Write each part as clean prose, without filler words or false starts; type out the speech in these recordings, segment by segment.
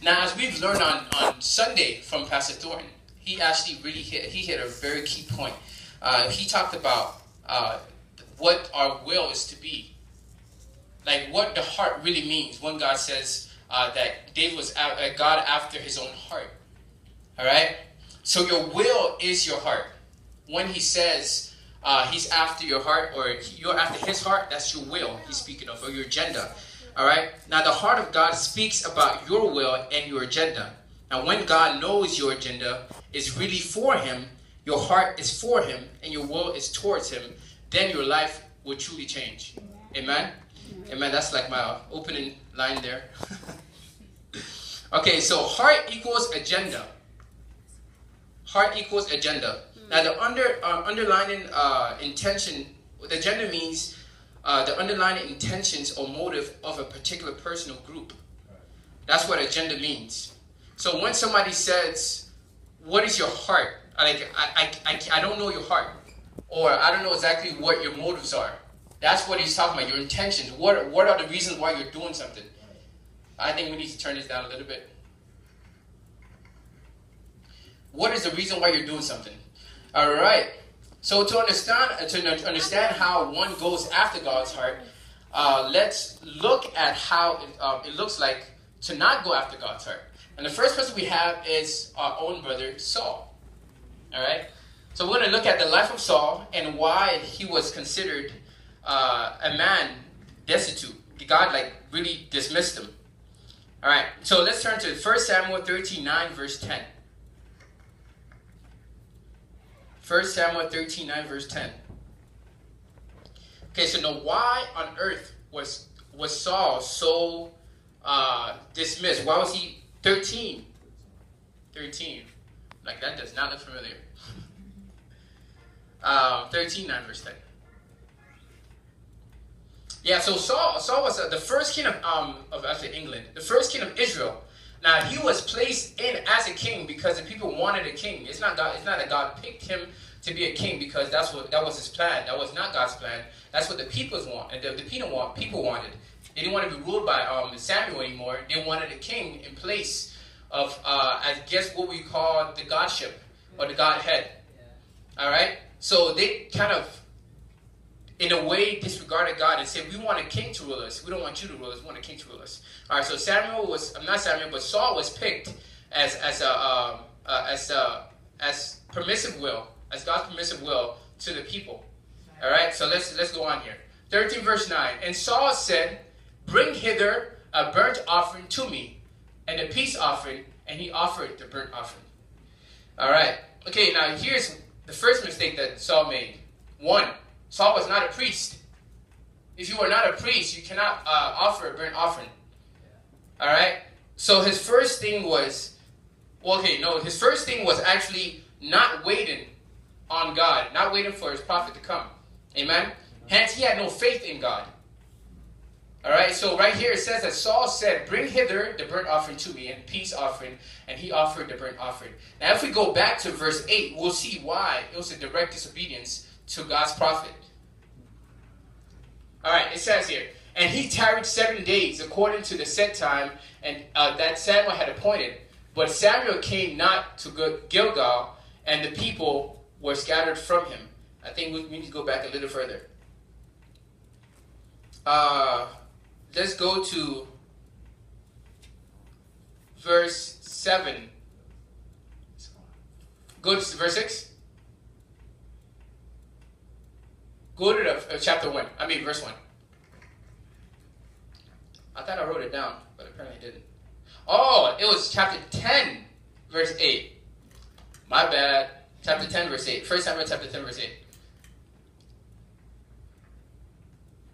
Now, as we've learned on Sunday from Pastor Thornton, he actually really hit a very key point. He talked about what our will is to be. Like what the heart really means when God says that David was God after his own heart. All right? So your will is your heart. When he says he's after your heart, or you're after his heart, that's your will he's speaking of, or your agenda. All right? Now, the heart of God speaks about your will and your agenda. Now, when God knows your agenda is really for him, your heart is for him, and your will is towards him, then your life will truly change. Amen? Amen. That's like my opening line there. Okay, so heart equals agenda. Heart equals agenda. Now, the underlining intention, the agenda means the underlying intentions or motive of a particular person or group. That's what agenda means. So when somebody says, what is your heart? I don't know your heart. Or I don't know exactly what your motives are. That's what he's talking about, your intentions. What are the reasons why you're doing something? I think we need to turn this down a little bit. What is the reason why you're doing something? All right. So to understand how one goes after God's heart, let's look at how it looks like to not go after God's heart. And the first person we have is our own brother Saul. All right. So we're going to look at the life of Saul and why he was considered a man destitute. God really dismissed him. All right. So let's turn to 1 Samuel 13:9 verse 10. 1 Samuel 13:9 verse 10. Okay, so now why on earth was Saul so dismissed? Why was he 13? 13. Like that does not look familiar. 13:9 verse 10. Yeah, so Saul was the first king of actually England, the first king of Israel. Now he was placed in as a king because the people wanted a king. It's not that God picked him to be a king because that was his plan. That was not God's plan. That's what the people want, and the people wanted. They didn't want to be ruled by Samuel anymore. They wanted a king in place of I guess what we call the godship or the Godhead. Yeah. All right. So they kind of, in a way, disregarded God and said, "We want a king to rule us. We don't want you to rule us. We want a king to rule us." All right. So Saul was picked as permissive will, as God's permissive will to the people. All right. So let's go on here. 13 verse 9. And Saul said, "Bring hither a burnt offering to me, and a peace offering." And he offered the burnt offering. All right. Okay. Now here's the first mistake that Saul made. 1. Saul was not a priest. If you are not a priest, you cannot offer a burnt offering. All right? So his first thing was, his first thing was actually not waiting on God, not waiting for his prophet to come. Amen? Hence, he had no faith in God. All right? So right here it says that Saul said, "Bring hither the burnt offering to me, and peace offering," and he offered the burnt offering. Now, if we go back to verse 8, we'll see why it was a direct disobedience to God's prophet. All right, it says here, "And he tarried 7 days according to the set time and that Samuel had appointed. But Samuel came not to Gilgal, and the people were scattered from him." I think we need to go back a little further. Let's go to verse 7. Go to verse 6. Go to chapter 1. Verse 1. I thought I wrote it down, but apparently I didn't. Oh, it was chapter 10, verse 8. My bad. Chapter 10, verse 8. 1 Samuel chapter 10, verse 8.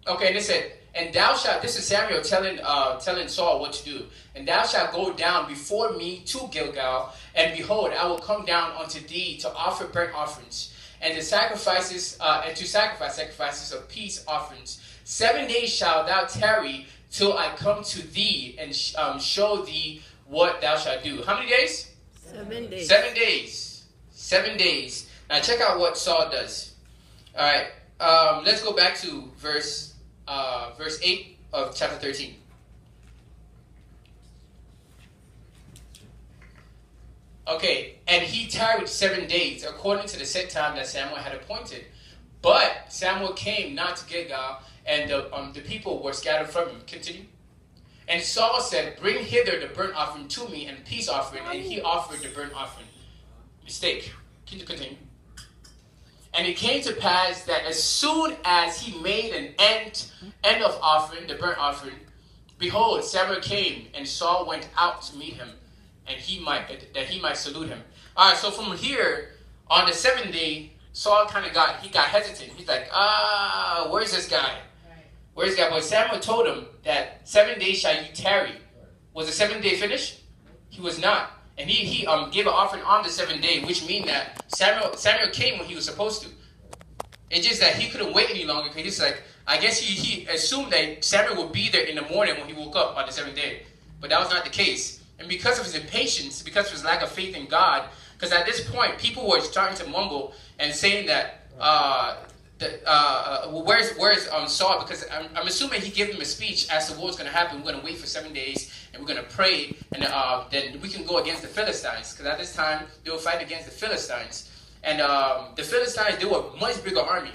Okay, and it said, "And thou shalt," this is Samuel telling Saul what to do. "And thou shalt go down before me to Gilgal, and behold, I will come down unto thee to offer burnt offerings, and to sacrifice sacrifices of peace offerings. 7 days shalt thou tarry till I come to thee and show thee what thou shalt do." How many days? 7 days. 7 days. 7 days. Now check out what Saul does. All right. Let's go back to verse 8 of chapter 13. Okay, and he tarried 7 days, according to the set time that Samuel had appointed. But Samuel came not to Gilgal, and the people were scattered from him. Continue. And Saul said, bring hither the burnt offering to me, and peace offering. And he offered the burnt offering. Mistake. Can you continue? And it came to pass that as soon as he made an end of offering, the burnt offering, behold, Samuel came, and Saul went out to meet him, and he might salute him. All right, so from here, on the 7th day, Saul got hesitant. He's like, where's this guy? Where's this guy? But Samuel told him that 7 days shall you tarry. Was the 7th day finished? He was not. And he gave an offering on the 7th day, which means that Samuel came when he was supposed to. It's just that he couldn't wait any longer, because he's like, I guess he assumed that Samuel would be there in the morning when he woke up on the 7th day. But that was not the case. And because of his impatience, because of his lack of faith in God, because at this point, people were starting to mumble and saying that, where's Saul? Because I'm assuming he gave him a speech as to what was going to happen. We're going to wait for 7 days, and we're going to pray, and then we can go against the Philistines. Because at this time, they were fighting against the Philistines. And the Philistines, they were a much bigger army,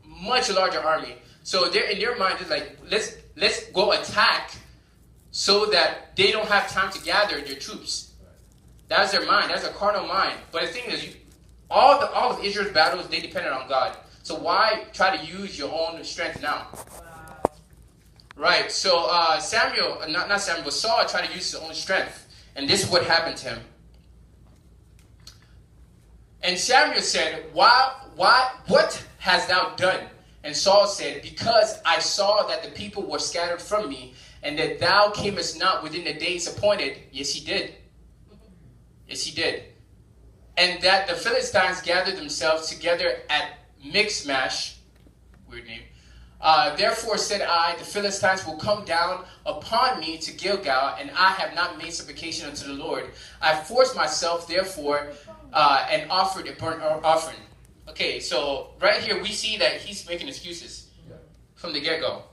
much larger army. So they're in their mind, they're like, let's go attack, so that they don't have time to gather their troops. That's their mind. That's a carnal mind. But the thing is, all of Israel's battles, they depended on God. So why try to use your own strength now? Wow. Right. So Saul tried to use his own strength, and this is what happened to him. And Samuel said, what hast thou done? And Saul said, because I saw that the people were scattered from me, and that thou camest not within the days appointed. Yes, he did. Yes, he did. And that the Philistines gathered themselves together at Michmash. Weird name. Therefore said I, the Philistines will come down upon me to Gilgal, and I have not made supplication unto the Lord. I forced myself, therefore, and offered a burnt offering. Okay, so right here we see that he's making excuses from the get-go.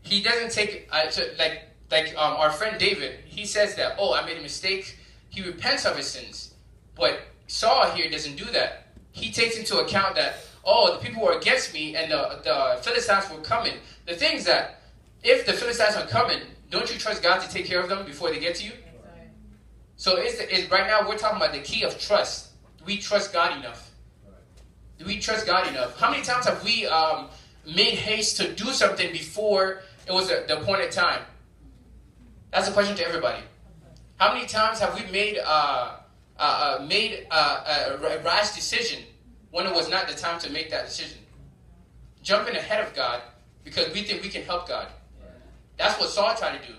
He doesn't take like our friend David. He says that, I made a mistake. He repents of his sins. But Saul here doesn't do that. He takes into account that, the people were against me, and the Philistines were coming. The thing is that if the Philistines are coming, don't you trust God to take care of them before they get to you? So right now we're talking about the key of trust. Do we trust God enough? Do we trust God enough? How many times have we made haste to do something before it was the appointed time? That's a question to everybody. How many times have we made a rash decision when it was not the time to make that decision? Jumping ahead of God because we think we can help God. That's what Saul tried to do.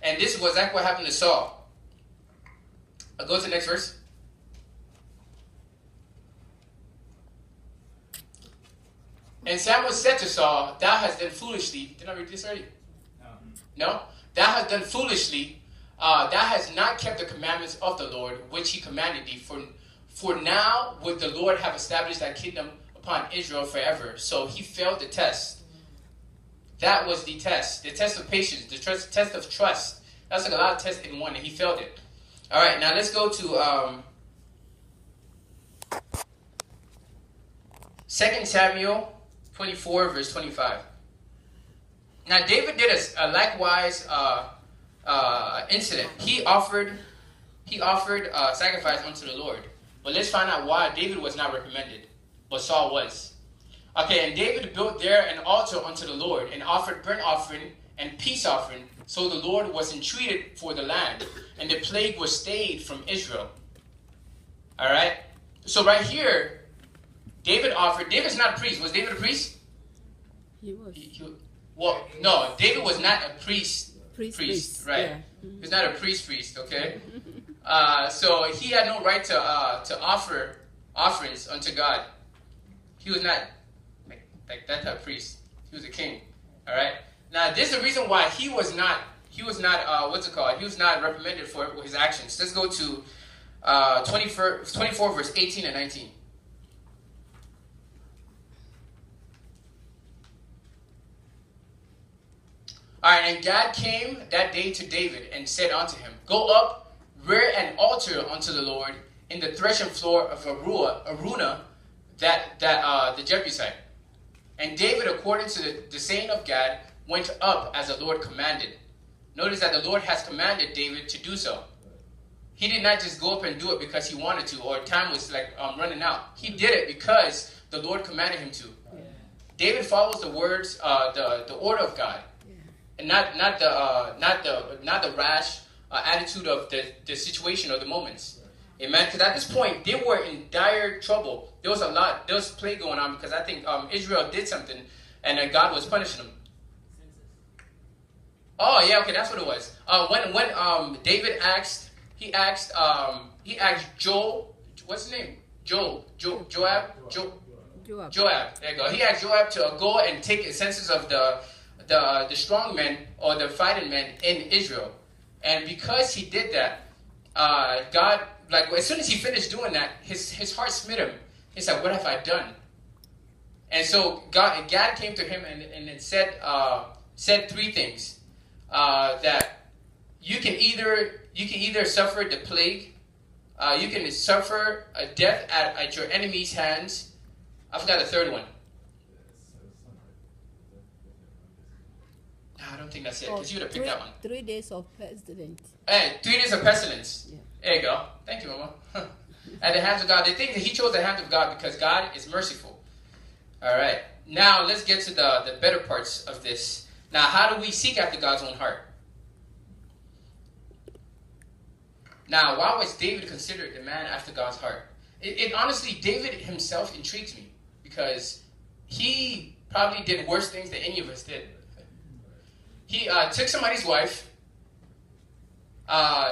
And this was exactly what happened to Saul. I'll go to the next verse. And Samuel said to Saul, thou hast done foolishly. Did I read this already? No? Thou hast done foolishly. Thou hast not kept the commandments of the Lord, which he commanded thee. For now would the Lord have established thy kingdom upon Israel forever. So he failed the test. That was the test of patience, the test of trust. That's like a lot of tests in one, and he failed it. All right, now let's go to 2 Samuel 24, verse 25. Now David did a likewise incident. He offered sacrifice unto the Lord. But let's find out why David was not recommended, but Saul was. Okay, and David built there an altar unto the Lord, and offered burnt offering and peace offering. So the Lord was entreated for the land, and the plague was stayed from Israel. All right? So right here, David's not a priest. Was David a priest? He was. Well, no, David was not a priest. Priest, right? Yeah. He's not a priest, okay? So he had no right to offer offerings unto God. He was not like that type of priest. He was a king. All right. Now this is the reason why he was not He was not reprimanded for his actions. Let's go to 24 verse 18 and 19. All right, and God came that day to David and said unto him, Go up, rear an altar unto the Lord in the threshing floor of Aruna, the Jebusite. And David, according to the saying of Gad, went up as the Lord commanded. Notice that the Lord has commanded David to do so. He did not just go up and do it because he wanted to, or time was like running out. He did it because the Lord commanded him to. Yeah. David follows the words, the order of God, yeah. And not the rash attitude of the situation or the moments. Right. Amen. Because at this point they were in dire trouble. There was plague going on because I think Israel did something, and then God was punishing them. Oh yeah, okay, that's what it was. When David asked. He asked Joel, what's his name? Joab. There you go. He asked Joab to go and take a census of the strong men or the fighting men in Israel. And because he did that, God, like as soon as he finished doing that, his heart smit him. He said, "What have I done?" And so God came to him and it said three things that you can either suffer the plague, you can suffer a death at your enemy's hands. I forgot the third one. No, I don't think that's it, because you would have picked that one. 3 days of pestilence. Hey, 3 days of pestilence. Yeah. There you go. Thank you, Mama. At the hands of God. They think that he chose the hands of God because God is merciful. All right. Now, let's get to the better parts of this. Now, how do we seek after God's own heart? Now, why was David considered the man after God's heart? It honestly, David himself intrigues me because he probably did worse things than any of us did. He took somebody's wife,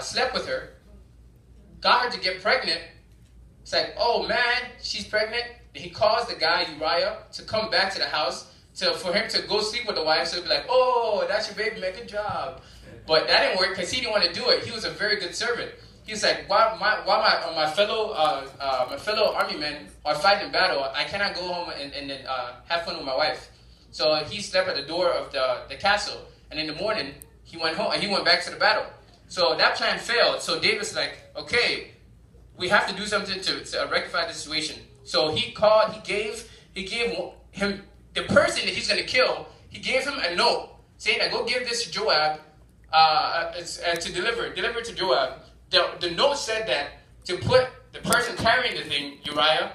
slept with her, got her to get pregnant. It's like, oh man, she's pregnant. He calls the guy Uriah to come back to the house for him to go sleep with the wife. So he'd be like, oh, that's your baby, man, good job. But that didn't work because he didn't want to do it. He was a very good servant. He's like, why my fellow army men are fighting in battle, I cannot go home and then have fun with my wife. So he slept at the door of the castle, and in the morning he went home. He went back to the battle. So that plan failed. So David's like, okay, we have to do something to rectify the situation. So he gave him the person that he's going to kill. He gave him a note saying that go give this to Joab to deliver to Joab. The note said that to put the person carrying the thing, Uriah,